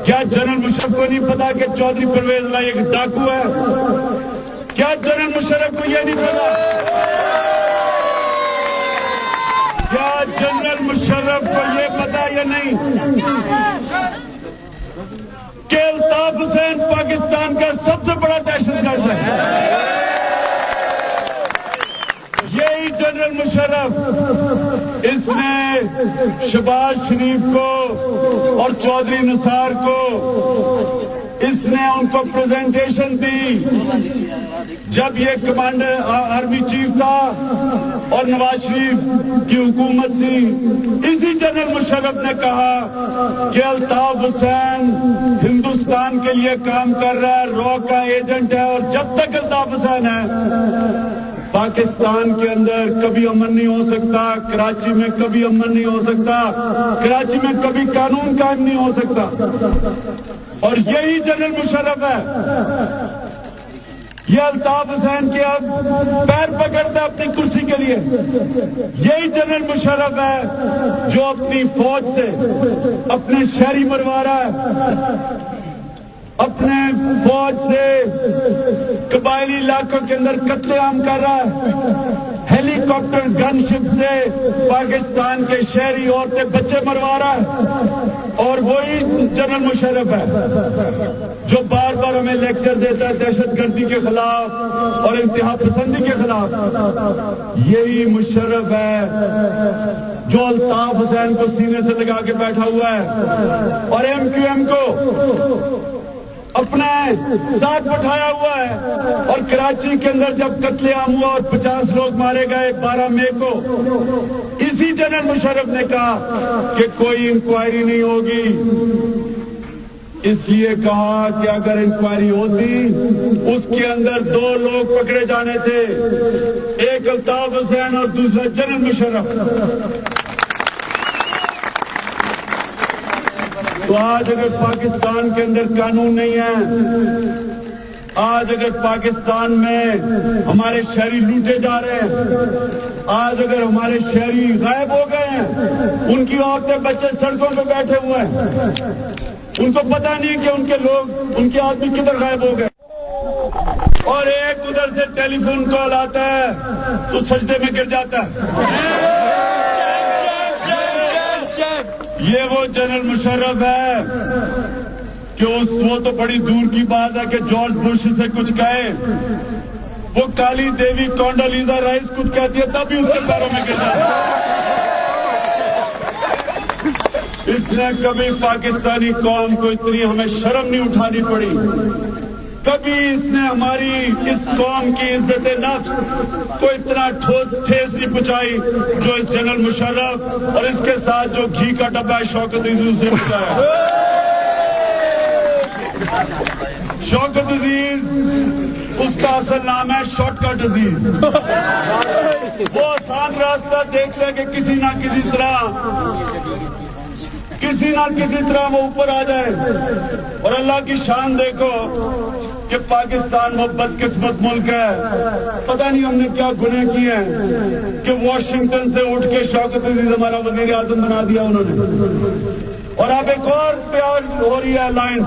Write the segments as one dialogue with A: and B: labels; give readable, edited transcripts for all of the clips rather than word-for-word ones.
A: کیا جنرل مشرف کو نہیں پتا کہ چودھری پرویز لائی ایک ڈاکو ہے؟ کیا جنرل مشرف کو یہ نہیں پتا؟ کیا جنرل مشرف کو یہ پتا یا نہیں کہ الطاف حسین پاکستان کا سب سے بڑا دہشت گرد ہے؟ یہی جنرل مشرف اس نے شہباز شریف کو اور چودھری نثار کو اس نے ان کو پریزنٹیشن دی جب یہ کمانڈر آرمی چیف تھا اور نواز شریف کی حکومت تھی. اسی جنرل مشرف نے کہا کہ الطاف حسین ہندوستان کے لیے کام کر رہا ہے, رو کا ایجنٹ ہے, اور جب تک الطاف حسین ہے پاکستان کے اندر کبھی امن نہیں ہو سکتا, کراچی میں کبھی امن نہیں ہو سکتا, کراچی میں کبھی قانون قائم نہیں ہو سکتا. اور یہی جنرل مشرف ہے, یہ الطاف حسین کے اب پیر پکڑتا ہے اپنی کرسی کے لیے. یہی جنرل مشرف ہے جو اپنی فوج سے اپنے شہری مروا رہا ہے, اپنے فوج سے قبائلی علاقوں کے اندر قتل عام کر رہا ہے, ہیلی کاپٹر گن شپ سے پاکستان کے شہری عورتیں بچے مروا رہا ہے. اور وہی جنرل مشرف ہے جو بار بار ہمیں لیکچر دیتا ہے دہشت گردی کے خلاف اور انتہا پسندی کے خلاف. یہی مشرف ہے جو الطاف حسین کو سینے سے لگا کے بیٹھا ہوا ہے اور ایم کیو ایم کو اپنے ساتھ بٹھایا ہوا ہے. اور کراچی کے اندر جب قتل عام ہوا اور 50 لوگ مارے گئے 12 مئی کو, اسی جنرل مشرف نے کہا کہ کوئی انکوائری نہیں ہوگی. اس لیے کہا کہ اگر انکوائری ہوتی اس کے اندر 2 لوگ پکڑے جانے تھے, ایک الطاف حسین اور دوسرا جنرل مشرف. تو آج اگر پاکستان کے اندر قانون نہیں ہے, آج اگر پاکستان میں ہمارے شہری لوٹے جا رہے ہیں, آج اگر ہمارے شہری غائب ہو گئے ہیں, ان کی عورتیں بچے سڑکوں پہ بیٹھے ہوئے ہیں, ان کو پتہ نہیں کہ ان کے لوگ, ان کے آدمی کدھر غائب ہو گئے, اور ایک ادھر سے ٹیلی فون کال آتا ہے تو سجدے میں گر جاتا ہے. یہ وہ جنرل مشرف ہے کہ وہ تو بڑی دور کی بات ہے کہ جارج بش سے کچھ کہے, وہ کالی دیوی کونڈولیزا رائس کچھ کہتی ہے تب بھی اس کے پیروں میں گر جاتا ہے. اس نے کبھی پاکستانی قوم کو اتنی ہمیں شرم نہیں اٹھانی پڑی, کبھی اس نے ہماری اس قوم کی عزت نفس کو اتنا ٹھیس نہیں پہنچائی جو اس جنرل مشرف اور اس کے ساتھ جو گھی کا ڈبہ ہے شوکت عزیز سے پہنچایا. شوکت عزیز اس کا اصل نام ہے شارٹ کٹ عزیز. وہ آسان راستہ دیکھ لے کہ کسی نہ کسی طرح وہ اوپر آ جائے. اور اللہ کی شان دیکھو کہ پاکستان وہ بدقسمت ملک ہے, پتہ نہیں ہم نے کیا گناہ کیے ہیں کہ واشنگٹن سے اٹھ کے شوکت عزیز ہمارا وزیر اعظم بنا دیا انہوں نے. اور اب ایک اور پیار ہو رہی ہے الائنس,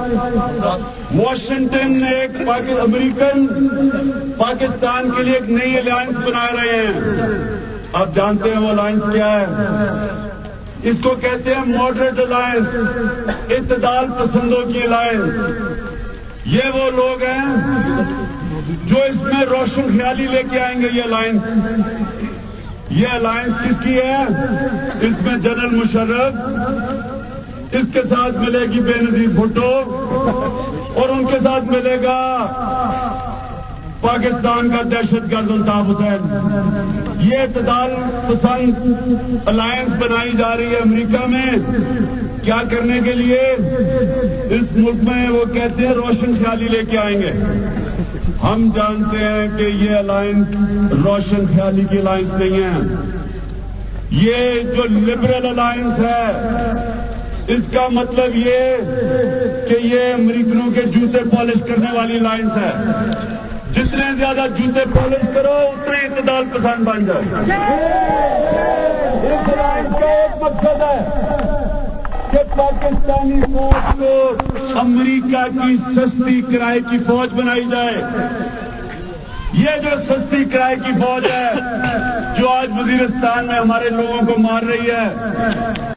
A: واشنگٹن نے ایک امریکن پاکستان کے لیے ایک نئی الائنس بنا رہے ہیں. آپ جانتے ہیں وہ الائنس کیا ہے؟ اس کو کہتے ہیں ماڈریٹ الائنس, اعتدال پسندوں کی الائنس. یہ وہ لوگ ہیں جو اس میں روشن خیالی لے کے آئیں گے. یہ الائنس کس کی ہے؟ اس میں جنرل مشرف, اس کے ساتھ ملے گی بے نظیر بھٹو, اور ان کے ساتھ ملے گا پاکستان کا دہشت گرد الطاف حسین. یہ اعتدال پسند الائنس بنائی جا رہی ہے امریکہ میں, کیا کرنے کے لیے؟ اس ملک میں وہ کہتے ہیں روشن خیالی لے کے آئیں گے. ہم جانتے ہیں کہ یہ الائنس روشن خیالی کی الائنس نہیں ہے. یہ جو لبرل الائنس ہے اس کا مطلب یہ کہ یہ امریکنوں کے جوتے پالش کرنے والی الائنس ہے. جتنے زیادہ جوتے پالش کرو اتنے اعتدال پسند بن جائے. اس الائنس کا ایک مقصد ہے کہ کہ پاکستانی فوج کو امریکہ کی سستی کرائے کی فوج بنائی جائے. یہ جو سستی کرائے کی فوج ہے جو آج وزیرستان میں ہمارے لوگوں کو مار رہی ہے,